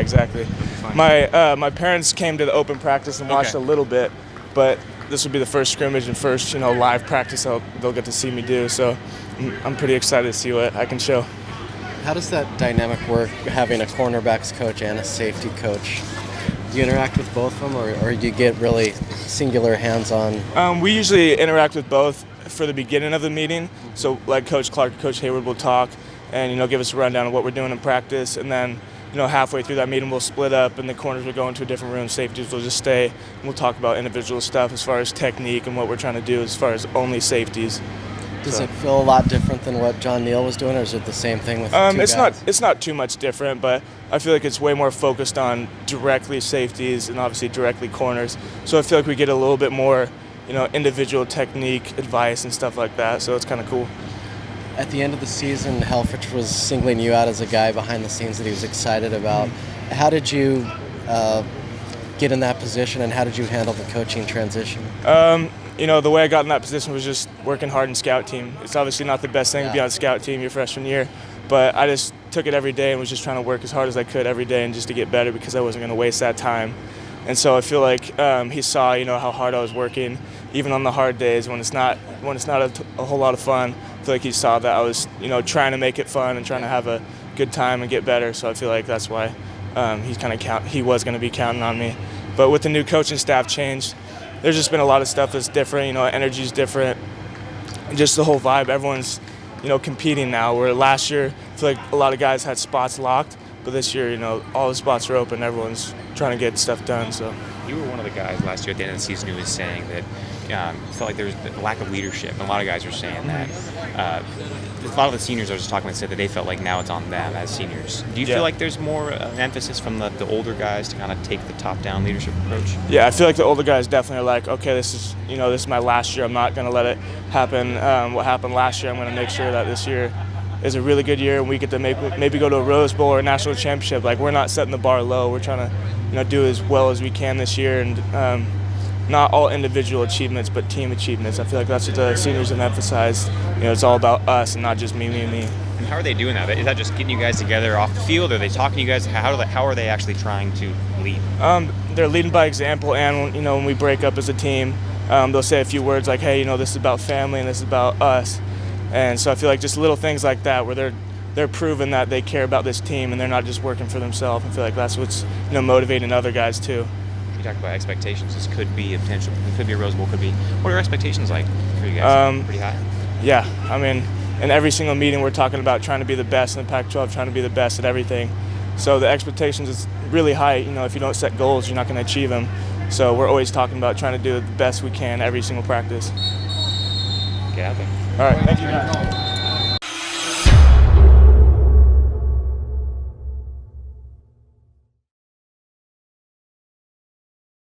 Yeah, exactly. My parents came to the open practice and watched a little bit, but this will be the first scrimmage and first live practice they'll get to see me do. So I'm pretty excited to see what I can show. How does that dynamic work, having a cornerbacks coach and a safety coach? Do you interact with both of them, or do you get really singular hands-on? We usually interact with both for the beginning of the meeting. So like Coach Clark and Coach Hayward will talk and give us a rundown of what we're doing in practice, and then halfway through that meeting we'll split up and the corners will go into a different room, safeties will just stay, and we'll talk about individual stuff as far as technique and what we're trying to do as far as only safeties. Does it feel a lot different than what John Neal was doing, or is it the same thing with two guys? It's not too much different, but I feel like it's way more focused on directly safeties and obviously directly corners. So I feel like we get a little bit more, individual technique advice and stuff like that. So it's kind of cool. At the end of the season, Helfrich was singling you out as a guy behind the scenes that he was excited about. How did you get in that position, and how did you handle the coaching transition? The way I got in that position was just working hard in scout team. It's obviously not the best thing to be on scout team your freshman year, but I just took it every day and was just trying to work as hard as I could every day and just to get better because I wasn't going to waste that time. And so I feel like he saw, how hard I was working, even on the hard days when it's not a whole lot of fun. I feel like he saw that I was, trying to make it fun and trying to have a good time and get better. So I feel like that's why he was going to be counting on me. But with the new coaching staff change, there's just been a lot of stuff that's different. Energy's different, and just the whole vibe. Everyone's, competing now. Where last year, I feel like a lot of guys had spots locked, but this year, all the spots are open. Everyone's trying to get stuff done. So you were one of the guys last year at the end of the season who was saying that felt like there was a lack of leadership. And a lot of guys were saying that. A lot of the seniors I was just talking with said that they felt like now it's on them as seniors. Do you feel like there's more emphasis from the older guys to kind of take the top-down leadership approach? Yeah, I feel like the older guys definitely are like, okay, this is my last year. I'm not going to let it happen. What happened last year, I'm going to make sure that this year is a really good year and we get to maybe go to a Rose Bowl or a national championship. Like, we're not setting the bar low. We're trying to do as well as we can this year, and not all individual achievements, but team achievements. I feel like that's what the seniors have emphasized. It's all about us and not just me. And how are they doing that? Is that just getting you guys together off the field? Are they talking to you guys? How are they actually trying to lead? They're leading by example, and when we break up as a team, they'll say a few words like, hey, this is about family and this is about us. And so I feel like just little things like that where they're proving that they care about this team and they're not just working for themselves. I feel like that's what's motivating other guys too. You talked about expectations. This could be a potential. It could be a Rose Bowl. Could be. What are expectations like for you guys? Pretty high. Yeah, I mean, in every single meeting we're talking about trying to be the best in the Pac-12, trying to be the best at everything. So the expectations is really high. If you don't set goals, you're not going to achieve them. So we're always talking about trying to do the best we can every single practice. Get out there. All right, thank you.